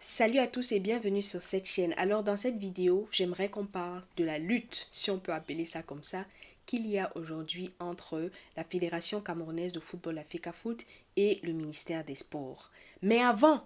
Salut à tous et bienvenue sur cette chaîne. Alors dans cette vidéo, j'aimerais qu'on parle de la lutte, si on peut appeler ça comme ça, qu'il y a aujourd'hui entre la Fédération camerounaise de football, la FECAFOOT, et le ministère des Sports. Mais avant,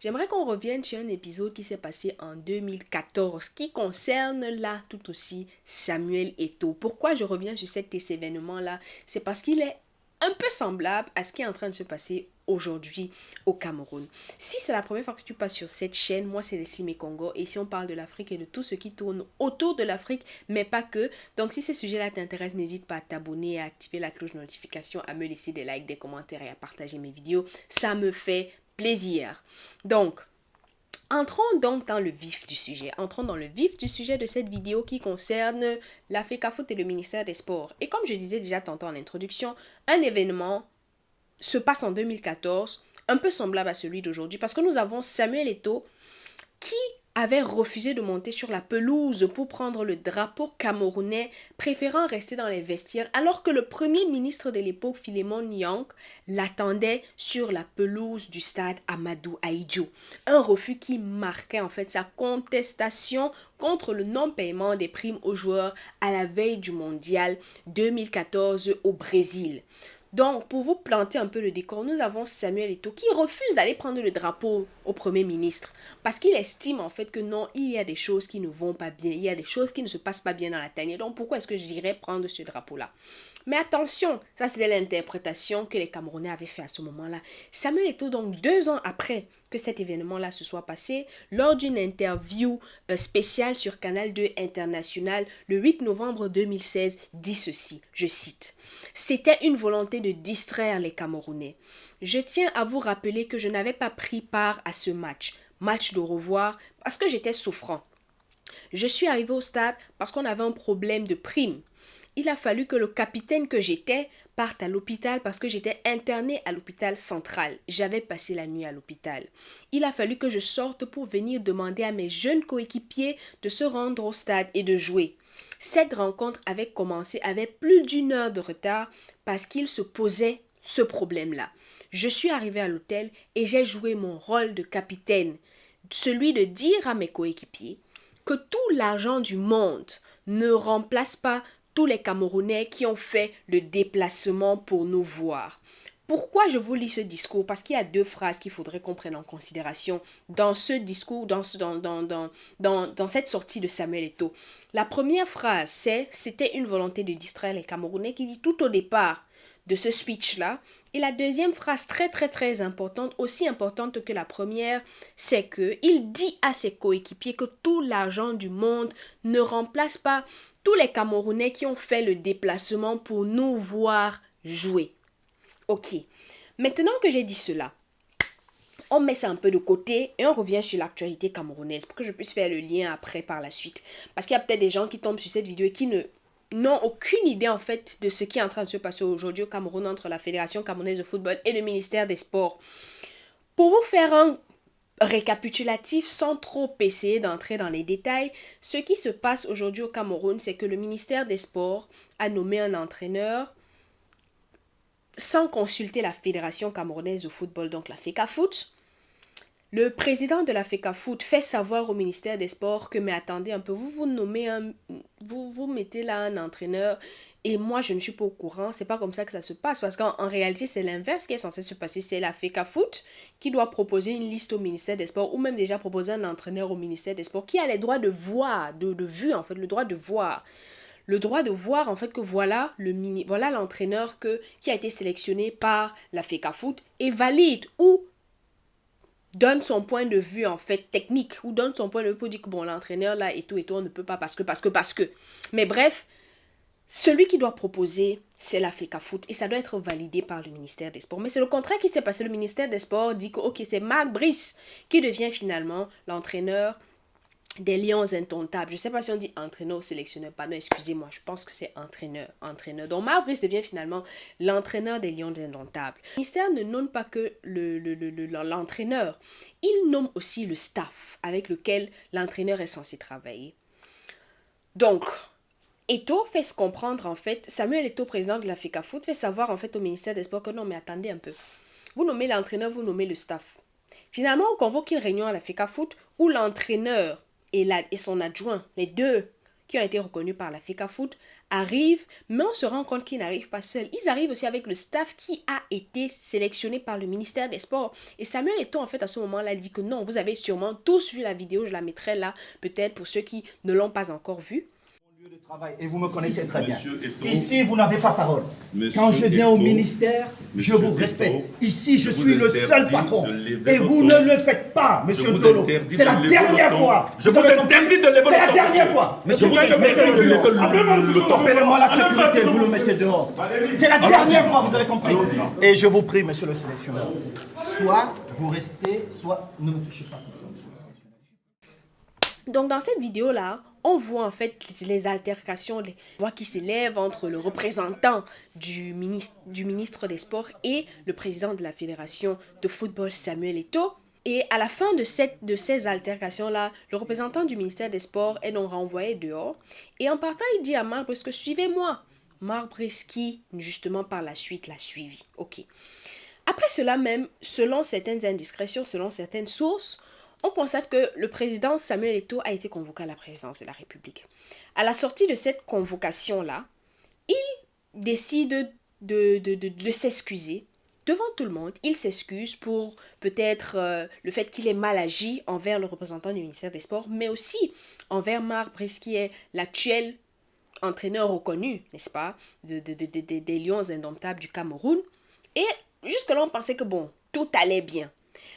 j'aimerais qu'on revienne sur un épisode qui s'est passé en 2014, qui concerne là tout aussi Samuel Eto'o. Pourquoi je reviens sur cet événement-là? C'est parce qu'il est un peu semblable à ce qui est en train de se passer aujourd'hui au Cameroun. Si c'est la première fois que tu passes sur cette chaîne, moi c'est Leslie Congo et si on parle de l'Afrique et de tout ce qui tourne autour de l'Afrique, mais pas que. Donc si ces sujets-là t'intéressent, n'hésite pas à t'abonner, à activer la cloche de notification, à me laisser des likes, des commentaires et à partager mes vidéos. Ça me fait plaisir. Donc, entrons donc dans le vif du sujet. Entrons dans le vif du sujet de cette vidéo qui concerne la FECAFOOT et le ministère des Sports. Et comme je disais déjà tantôt en introduction, un événement se passe en 2014, un peu semblable à celui d'aujourd'hui, parce que nous avons Samuel Eto'o qui avait refusé de monter sur la pelouse pour prendre le drapeau camerounais, préférant rester dans les vestiaires, alors que le premier ministre de l'époque, Philemon Yang, l'attendait sur la pelouse du stade Amadou Ahidjo. Un refus qui marquait en fait sa contestation contre le non-paiement des primes aux joueurs à la veille du mondial 2014 au Brésil. Donc, pour vous planter un peu le décor, nous avons Samuel Eto'o qui refuse d'aller prendre le drapeau au Premier ministre parce qu'il estime en fait que non, il y a des choses qui ne vont pas bien, il y a des choses qui ne se passent pas bien dans la tanière. Donc, pourquoi est-ce que j'irais prendre ce drapeau-là? Mais attention, ça c'était l'interprétation que les Camerounais avaient fait à ce moment-là. Samuel Eto'o, donc 2 ans après que cet événement-là se soit passé, lors d'une interview spéciale sur Canal 2 International le 8 novembre 2016, dit ceci, je cite, « C'était une volonté de distraire les Camerounais. Je tiens à vous rappeler que je n'avais pas pris part à ce match de revoir, parce que j'étais souffrant. Je suis arrivé au stade parce qu'on avait un problème de prime. Il a fallu que le capitaine que j'étais parte à l'hôpital parce que j'étais interné à l'hôpital central. J'avais passé la nuit à l'hôpital. Il a fallu que je sorte pour venir demander à mes jeunes coéquipiers de se rendre au stade et de jouer. Cette rencontre avait commencé avec plus d'1 heure de retard parce qu'il se posait ce problème-là. Je suis arrivé à l'hôtel et j'ai joué mon rôle de capitaine, celui de dire à mes coéquipiers que tout l'argent du monde ne remplace pas tous les Camerounais qui ont fait le déplacement pour nous voir. Pourquoi je vous lis ce discours? Parce qu'il y a 2 phrases qu'il faudrait qu'on prenne en considération dans ce discours, dans cette sortie de Samuel Eto'o. La première phrase, c'était une volonté de distraire les Camerounais qui dit tout au départ de ce speech-là. Et la deuxième phrase très très très importante, aussi importante que la première, c'est que il dit à ses coéquipiers que tout l'argent du monde ne remplace pas tous les Camerounais qui ont fait le déplacement pour nous voir jouer. Ok, maintenant que j'ai dit cela, on met ça un peu de côté et on revient sur l'actualité camerounaise pour que je puisse faire le lien après par la suite. Parce qu'il y a peut-être des gens qui tombent sur cette vidéo et qui n'ont aucune idée en fait de ce qui est en train de se passer aujourd'hui au Cameroun entre la Fédération camerounaise de football et le ministère des Sports. Pour vous faire un récapitulatif sans trop essayer d'entrer dans les détails, ce qui se passe aujourd'hui au Cameroun, c'est que le ministère des Sports a nommé un entraîneur sans consulter la Fédération camerounaise de football, donc la FECAFOOT. Le président de la FECAFOOT fait savoir au ministère des Sports que, mais attendez un peu, vous mettez là un entraîneur et moi je ne suis pas au courant, c'est pas comme ça que ça se passe parce qu'en réalité c'est l'inverse qui est censé se passer, c'est la FECAFOOT qui doit proposer une liste au ministère des Sports ou même déjà proposer un entraîneur au ministère des Sports qui a les droits de voir, de vue en fait, le droit de voir. Le droit de voir en fait que voilà l'entraîneur qui a été sélectionné par la FECAFOOT est valide ou donne son point de vue en fait technique ou donne son point de vue pour dire que bon l'entraîneur là et tout on ne peut pas parce que. Mais bref, celui qui doit proposer c'est la FECAFOOT et ça doit être validé par le ministère des Sports. Mais c'est le contraire qui s'est passé. Le ministère des Sports dit que ok c'est Marc Brice qui devient finalement l'entraîneur des Lions indomptables. Je ne sais pas si on dit entraîneur ou sélectionneur. Pardon, excusez-moi. Je pense que c'est entraîneur. Donc, Marc Brice devient finalement l'entraîneur des Lions indomptables. Le ministère ne nomme pas que l'entraîneur. Il nomme aussi le staff avec lequel l'entraîneur est censé travailler. Donc, Eto'o fait se comprendre en fait, Samuel Eto'o, président de la FECAFOOT, fait savoir en fait au ministère des Sports que non, mais attendez un peu. Vous nommez l'entraîneur, vous nommez le staff. Finalement, on convoque une réunion à la FECAFOOT où l'entraîneur et son adjoint, les deux qui ont été reconnus par la FECAFOOT, arrivent, mais on se rend compte qu'ils n'arrivent pas seuls. Ils arrivent aussi avec le staff qui a été sélectionné par le ministère des Sports. Et Samuel Eto'o, en fait, à ce moment-là, dit que non, vous avez sûrement tous vu la vidéo, je la mettrai là, peut-être pour ceux qui ne l'ont pas encore vue. De travail, et vous me connaissez très bien. Eto'o, ici, vous n'avez pas parole. Monsieur Quand je viens au Eto'o, ministère, je vous respecte. Eto'o, Ici, je je suis vous le interdis seul patron. de lever Et vous votre ne le faites pas, monsieur vous Tolo. interdis C'est de la lever dernière le ton. fois. Je vous interdis de lever C'est la le ton. dernière fois. Je vous interdis de lever le ton. Appelez-moi la sécurité, vous le mettez dehors. C'est la dernière fois, vous avez compris. Et je vous prie, monsieur le sélectionneur. Soit vous restez, soit ne me touchez pas. Donc dans cette vidéo-là, on voit en fait les altercations, les voix qui s'élèvent entre le représentant du ministre des Sports et le président de la Fédération de football, Samuel Eto'o. Et à la fin de ces altercations-là, le représentant du ministère des Sports est donc renvoyé dehors. Et en partant, il dit à Marc Brisky, suivez-moi. Marc Brisky, justement par la suite, l'a suivi. Ok. Après cela même, selon certaines indiscrétions, selon certaines sources, on constate que le président Samuel Eto'o a été convoqué à la présidence de la République. À la sortie de cette convocation-là, il décide de s'excuser devant tout le monde. Il s'excuse pour peut-être le fait qu'il ait mal agi envers le représentant du ministère des Sports, mais aussi envers Marc Brisky, qui est l'actuel entraîneur reconnu, n'est-ce pas, des Lions indomptables du Cameroun. Et jusque-là, on pensait que bon, tout allait bien.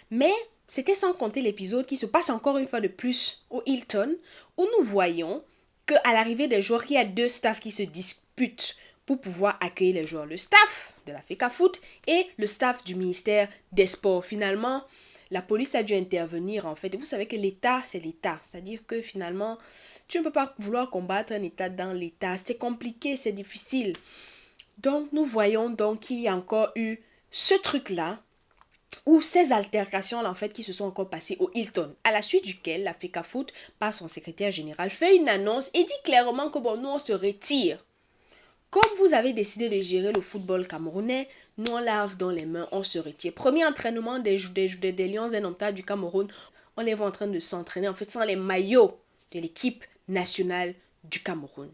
Mais c'était sans compter l'épisode qui se passe encore une fois de plus au Hilton, où nous voyons qu'à l'arrivée des joueurs, il y a deux staffs qui se disputent pour pouvoir accueillir les joueurs. Le staff de la FECAFOOT et le staff du ministère des Sports. Finalement, la police a dû intervenir en fait. Et vous savez que l'État, c'est l'État. C'est-à-dire que finalement, tu ne peux pas vouloir combattre un État dans l'État. C'est compliqué, c'est difficile. Donc, nous voyons donc qu'il y a encore eu ce truc-là, ou ces altercations-là, en fait, qui se sont encore passées au Hilton, à la suite duquel la FECAFOOT, par son secrétaire général, fait une annonce et dit clairement que bon, nous, on se retire. Comme vous avez décidé de gérer le football camerounais, nous, on lave dans les mains, on se retire. Premier entraînement des Lions indomptables du Cameroun, on les voit en train de s'entraîner, en fait, sans les maillots de l'équipe nationale du Cameroun.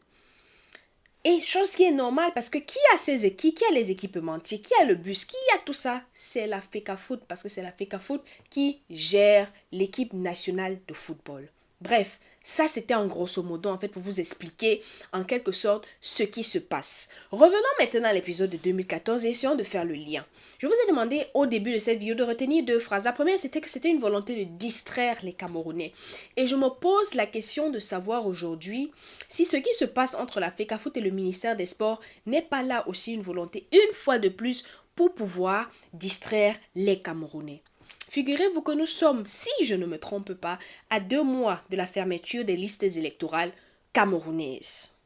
Et chose qui est normale parce que qui a ces équipes, qui a les équipementiers, qui a le bus, qui a tout ça, c'est la FECAFOOT parce que c'est la FECAFOOT qui gère l'équipe nationale de football. Bref, ça c'était en grosso modo en fait pour vous expliquer en quelque sorte ce qui se passe. Revenons maintenant à l'épisode de 2014 et essayons de faire le lien. Je vous ai demandé au début de cette vidéo de retenir deux phrases. La première c'était que c'était une volonté de distraire les Camerounais. Et je me pose la question de savoir aujourd'hui si ce qui se passe entre la FECAFOOT et le ministère des Sports n'est pas là aussi une volonté une fois de plus pour pouvoir distraire les Camerounais. Figurez-vous que nous sommes, si je ne me trompe pas, à 2 mois de la fermeture des listes électorales camerounaises.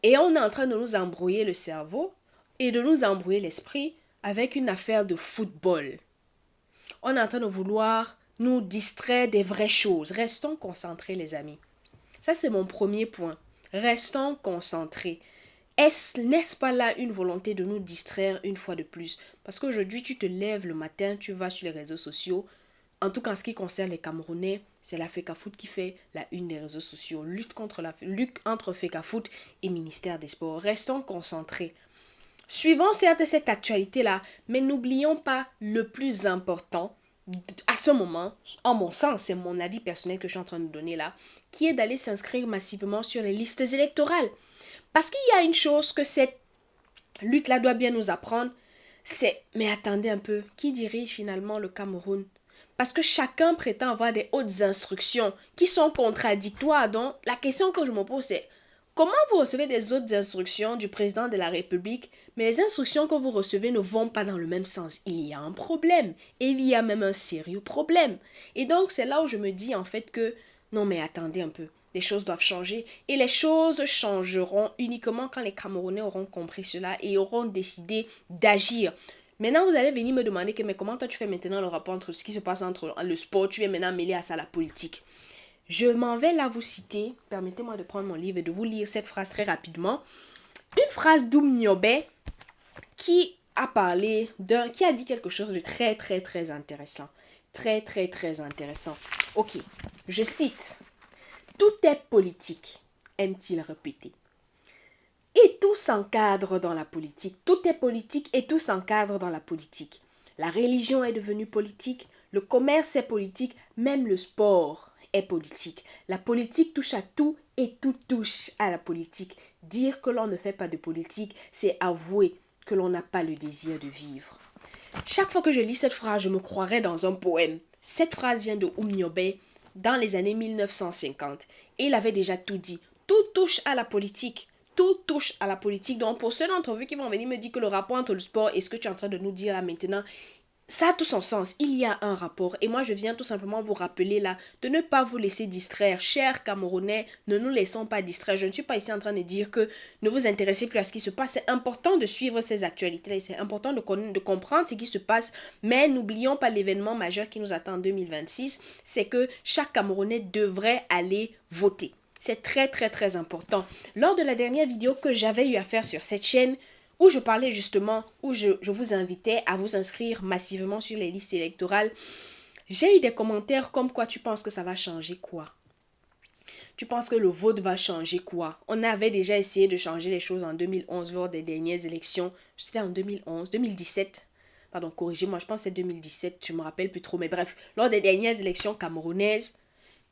Et on est en train de nous embrouiller le cerveau et de nous embrouiller l'esprit avec une affaire de football. On est en train de vouloir nous distraire des vraies choses. Restons concentrés, les amis. Ça, c'est mon premier point. Restons concentrés. N'est-ce pas là une volonté de nous distraire une fois de plus? Parce qu'aujourd'hui, tu te lèves le matin, tu vas sur les réseaux sociaux. En tout cas, en ce qui concerne les Camerounais, c'est la FECAFOOT qui fait la une des réseaux sociaux. Lutte entre FECAFOOT et ministère des Sports. Restons concentrés. Suivons certes cette actualité-là, mais n'oublions pas le plus important à ce moment, en mon sens, c'est mon avis personnel que je suis en train de donner là, qui est d'aller s'inscrire massivement sur les listes électorales. Parce qu'il y a une chose que cette lutte-là doit bien nous apprendre, c'est, mais attendez un peu, qui dirige finalement le Cameroun? Parce que chacun prétend avoir des hautes instructions qui sont contradictoires. Donc, la question que je me pose, c'est comment vous recevez des hautes instructions du président de la République, mais les instructions que vous recevez ne vont pas dans le même sens? Il y a un problème. Et il y a même un sérieux problème. Et donc, c'est là où je me dis en fait que, non mais attendez un peu. Les choses doivent changer et les choses changeront uniquement quand les Camerounais auront compris cela et auront décidé d'agir. Maintenant, vous allez venir me demander que mais comment toi tu fais maintenant le rapport entre ce qui se passe entre le sport, tu es maintenant mêlé à ça, la politique. Je m'en vais là vous citer, permettez-moi de prendre mon livre et de vous lire cette phrase très rapidement. Une phrase d'Oumniobé qui a parlé qui a dit quelque chose de très, très, très intéressant. Très, très, très intéressant. Ok, je cite. Tout est politique, aime-t-il répéter. Et tout s'encadre dans la politique. Tout est politique et tout s'encadre dans la politique. La religion est devenue politique, le commerce est politique, même le sport est politique. La politique touche à tout et tout touche à la politique. Dire que l'on ne fait pas de politique, c'est avouer que l'on n'a pas le désir de vivre. Chaque fois que je lis cette phrase, je me croirais dans un poème. Cette phrase vient de Oumniobé dans les années 1950. Et il avait déjà tout dit. Tout touche à la politique. Tout touche à la politique. Donc, pour ceux d'entre vous qui vont venir me dire que le rapport entre le sport et ce que tu es en train de nous dire là maintenant, ça a tout son sens. Il y a un rapport. Et moi, je viens tout simplement vous rappeler là de ne pas vous laisser distraire. Chers Camerounais, ne nous laissons pas distraire. Je ne suis pas ici en train de dire que ne vous intéressez plus à ce qui se passe. C'est important de suivre ces actualités-là. C'est important de comprendre ce qui se passe. Mais n'oublions pas l'événement majeur qui nous attend en 2026. C'est que chaque Camerounais devrait aller voter. C'est très, très, très important. Lors de la dernière vidéo que j'avais eu à faire sur cette chaîne, où je parlais justement, où je vous invitais à vous inscrire massivement sur les listes électorales, j'ai eu des commentaires comme quoi tu penses que ça va changer quoi? Tu penses que le vote va changer quoi? On avait déjà essayé de changer les choses en 2011 lors des dernières élections. C'était en 2011, 2017. Pardon, corrigez-moi, je pense que c'est 2017, je ne me rappelle plus trop. Mais bref, lors des dernières élections camerounaises,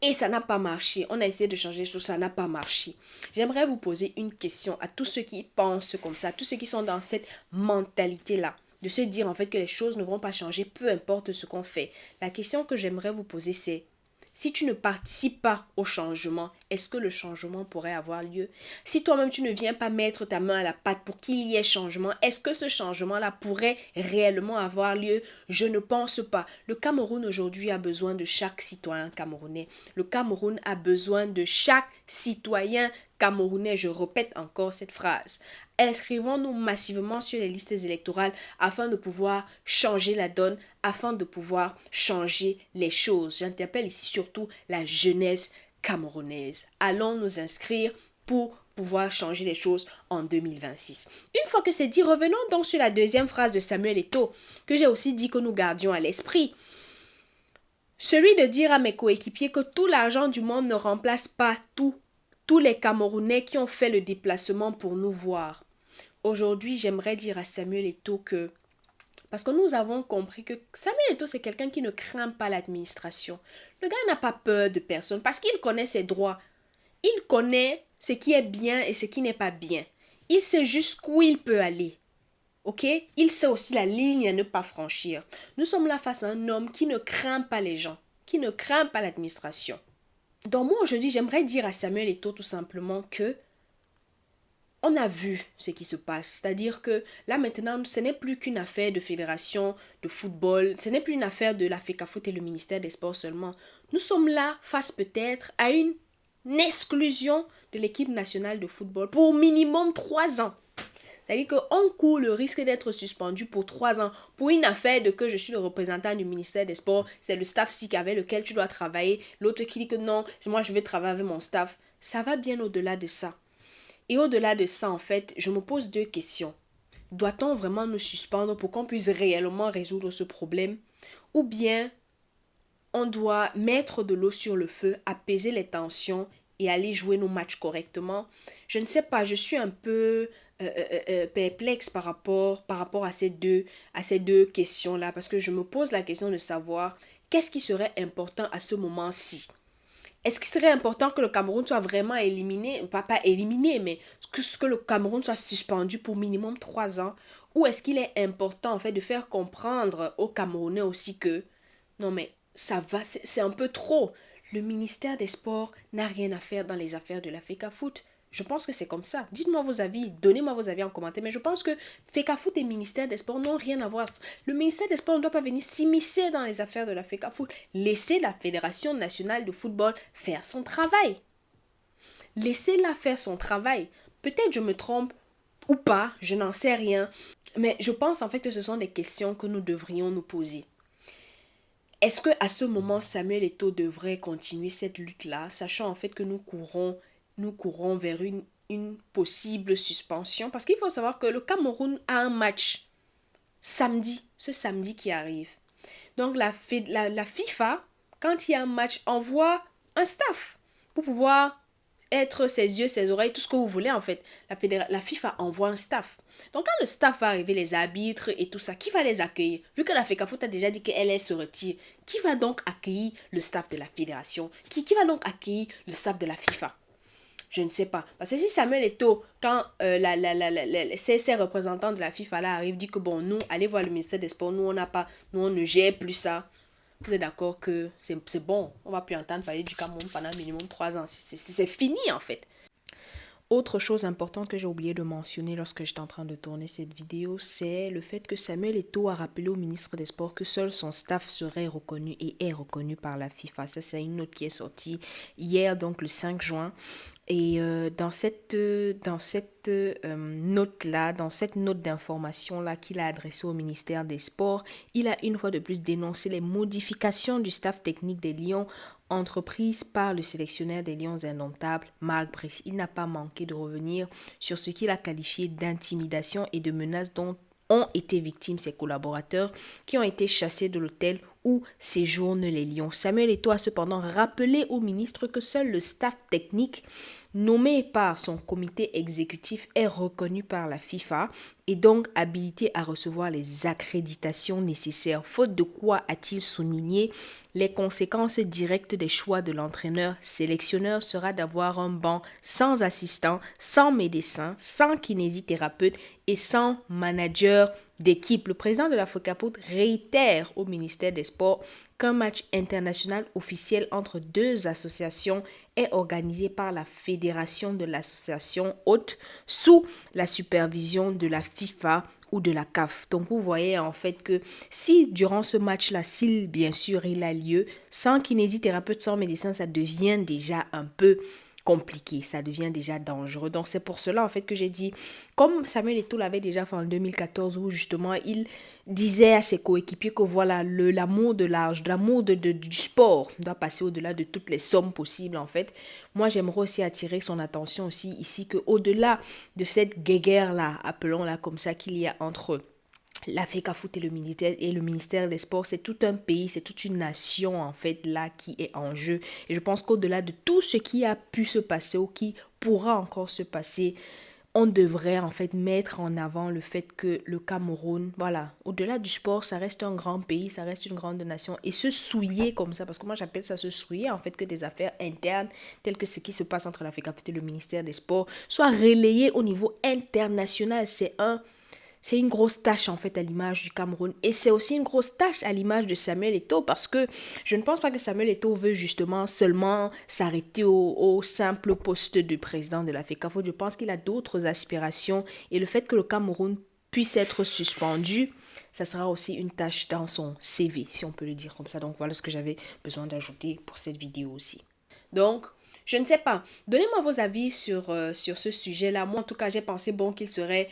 et ça n'a pas marché. On a essayé de changer les choses, ça n'a pas marché. J'aimerais vous poser une question à tous ceux qui pensent comme ça, à tous ceux qui sont dans cette mentalité-là, de se dire en fait que les choses ne vont pas changer, peu importe ce qu'on fait. La question que j'aimerais vous poser, c'est: si tu ne participes pas au changement, est-ce que le changement pourrait avoir lieu? Si toi-même tu ne viens pas mettre ta main à la pâte pour qu'il y ait changement, est-ce que ce changement-là pourrait réellement avoir lieu? Je ne pense pas. Le Cameroun aujourd'hui a besoin de chaque citoyen camerounais. Le Cameroun a besoin de chaque citoyen camerounais. Je répète encore cette phrase. Inscrivons-nous massivement sur les listes électorales afin de pouvoir changer la donne, afin de pouvoir changer les choses. J'interpelle ici surtout la jeunesse camerounaise. Allons nous inscrire pour pouvoir changer les choses en 2026. Une fois que c'est dit, revenons donc sur la deuxième phrase de Samuel Eto'o, que j'ai aussi dit que nous gardions à l'esprit. Celui de dire à mes coéquipiers que tout l'argent du monde ne remplace pas tous les Camerounais qui ont fait le déplacement pour nous voir. Aujourd'hui, j'aimerais dire à Samuel Eto'o que, parce que nous avons compris que Samuel Eto'o, c'est quelqu'un qui ne craint pas l'administration. Le gars n'a pas peur de personne parce qu'il connaît ses droits. Il connaît ce qui est bien et ce qui n'est pas bien. Il sait jusqu'où il peut aller. Ok? Il sait aussi la ligne à ne pas franchir. Nous sommes là face à un homme qui ne craint pas les gens, qui ne craint pas l'administration. Donc moi aujourd'hui, j'aimerais dire à Samuel Eto'o tout simplement que on a vu ce qui se passe, c'est-à-dire que là maintenant, ce n'est plus qu'une affaire de fédération de football, ce n'est plus une affaire de la FECAFOOT et le ministère des Sports seulement. Nous sommes là face peut-être à une exclusion de l'équipe nationale de football pour au minimum 3 ans. C'est-à-dire qu'on court le risque d'être suspendu pour 3 ans pour une affaire de que je suis le représentant du ministère des Sports, c'est le staff SIC avec lequel tu dois travailler, l'autre qui dit que non, moi je vais travailler avec mon staff. Ça va bien au-delà de ça. Et au-delà de ça, en fait, je me pose 2 questions. Doit-on vraiment nous suspendre pour qu'on puisse réellement résoudre ce problème? Ou bien on doit mettre de l'eau sur le feu, apaiser les tensions et aller jouer nos matchs correctement? Je ne sais pas, je suis un peu perplexe par rapport à ces deux questions-là, parce que je me pose la question de savoir qu'est-ce qui serait important à ce moment-ci. Est-ce qu'il serait important que le Cameroun soit vraiment éliminé, pas éliminé, mais que le Cameroun soit suspendu pour minimum 3 ans? Ou est-ce qu'il est important en fait de faire comprendre aux Camerounais aussi que non mais ça va, c'est un peu trop. Le ministère des Sports n'a rien à faire dans les affaires de la FECAFOOT. Je pense que c'est comme ça. Dites-moi vos avis, donnez-moi vos avis en commentaire. Mais je pense que FECAFOOT et ministère des Sports n'ont rien à voir. Le ministère des Sports ne doit pas venir s'immiscer dans les affaires de la FECAFOOT. Laissez la Fédération nationale de football faire son travail. Laissez-la faire son travail. Peut-être je me trompe ou pas, je n'en sais rien. Mais je pense en fait que ce sont des questions que nous devrions nous poser. Est-ce qu'à ce moment, Samuel Eto'o devrait continuer cette lutte-là, sachant en fait que nous courons vers une possible suspension? Parce qu'il faut savoir que le Cameroun a un match samedi, ce samedi qui arrive. Donc la FIFA, quand il y a un match, envoie un staff pour pouvoir être ses yeux, ses oreilles, tout ce que vous voulez en fait. La FIFA envoie un staff. Donc quand le staff va arriver, les arbitres et tout ça, qui va les accueillir? Vu que la FECAFOOT a déjà dit qu'elle se retire, qui va donc accueillir le staff de la fédération? Qui va donc accueillir le staff de la FIFA? Je ne sais pas. Parce que si Samuel Eto'o, quand ces représentants de la FIFA là arrivent, dit que bon, nous, allez voir le ministère des Sports, nous, on ne gère plus ça. Vous êtes d'accord que c'est bon. On va plus entendre parler du Cameroun pendant minimum 3 ans. C'est fini en fait. Autre chose importante que j'ai oublié de mentionner lorsque j'étais en train de tourner cette vidéo, c'est le fait que Samuel Eto'o a rappelé au ministre des Sports que seul son staff serait reconnu et est reconnu par la FIFA. Ça, c'est une note qui est sortie hier, donc le 5 juin. Et dans cette note-là, dans cette note d'information-là qu'il a adressée au ministère des Sports, il a une fois de plus dénoncé les modifications du staff technique des Lions entreprise par le sélectionneur des Lions indomptables, Marc Brice. Il n'a pas manqué de revenir sur ce qu'il a qualifié d'intimidation et de menaces dont ont été victimes ses collaborateurs qui ont été chassés de l'hôtel où séjournent les Lions. Samuel Eto'o a cependant rappelé au ministre que seul le staff technique nommé par son comité exécutif est reconnu par la FIFA et donc habilité à recevoir les accréditations nécessaires. Faute de quoi, a-t-il souligné, les conséquences directes des choix de l'entraîneur sélectionneur sera d'avoir un banc sans assistant, sans médecin, sans kinésithérapeute et sans manager d'équipe. Le président de la FECAFOOT réitère au ministère des Sports qu'un match international officiel entre deux associations est organisé par la fédération de l'association hôte sous la supervision de la FIFA ou de la CAF. Donc vous voyez en fait que si durant ce match-là, s'il bien sûr il a lieu, sans kinésithérapeute, sans médecin, ça devient déjà un peu compliqué, ça devient déjà dangereux. Donc c'est pour cela en fait que j'ai dit, comme Samuel Eto'o l'avait déjà fait en 2014 où justement il disait à ses coéquipiers que voilà, l'amour de l'âge, l'amour du sport doit passer au-delà de toutes les sommes possibles en fait. Moi j'aimerais aussi attirer son attention aussi ici que au-delà de cette guéguerre-là, appelons-la comme ça, qu'il y a entre la FECAFOOT et le ministère des Sports, c'est tout un pays, c'est toute une nation en fait là qui est en jeu. Et je pense qu'au-delà de tout ce qui a pu se passer ou qui pourra encore se passer, on devrait en fait mettre en avant le fait que le Cameroun, voilà, au-delà du sport, ça reste un grand pays, ça reste une grande nation. Et se souiller comme ça, parce que moi j'appelle ça se souiller en fait, que des affaires internes, telles que ce qui se passe entre la FECAFOOT et le ministère des Sports, soient relayées au niveau international. C'est une grosse tâche en fait à l'image du Cameroun et c'est aussi une grosse tâche à l'image de Samuel Eto'o parce que je ne pense pas que Samuel Eto'o veut justement seulement s'arrêter au simple poste de président de la FECAFOOT. Je pense qu'il a d'autres aspirations et le fait que le Cameroun puisse être suspendu, ça sera aussi une tâche dans son CV si on peut le dire comme ça. Donc voilà ce que j'avais besoin d'ajouter pour cette vidéo aussi. Donc je ne sais pas. Donnez-moi vos avis sur ce sujet-là. Moi, en tout cas, j'ai pensé bon qu'il serait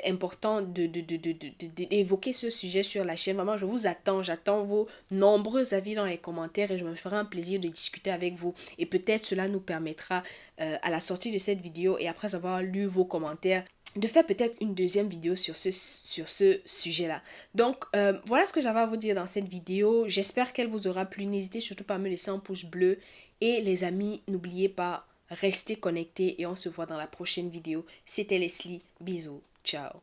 important d'évoquer ce sujet sur la chaîne. Vraiment, je vous attends. J'attends vos nombreux avis dans les commentaires et je me ferai un plaisir de discuter avec vous. Et peut-être cela nous permettra, à la sortie de cette vidéo et après avoir lu vos commentaires, de faire peut-être une deuxième vidéo sur ce sujet-là. Donc, voilà ce que j'avais à vous dire dans cette vidéo. J'espère qu'elle vous aura plu. N'hésitez surtout pas à me laisser un pouce bleu. Et les amis, n'oubliez pas, restez connectés et on se voit dans la prochaine vidéo. C'était Leslie. Bisous. Ciao.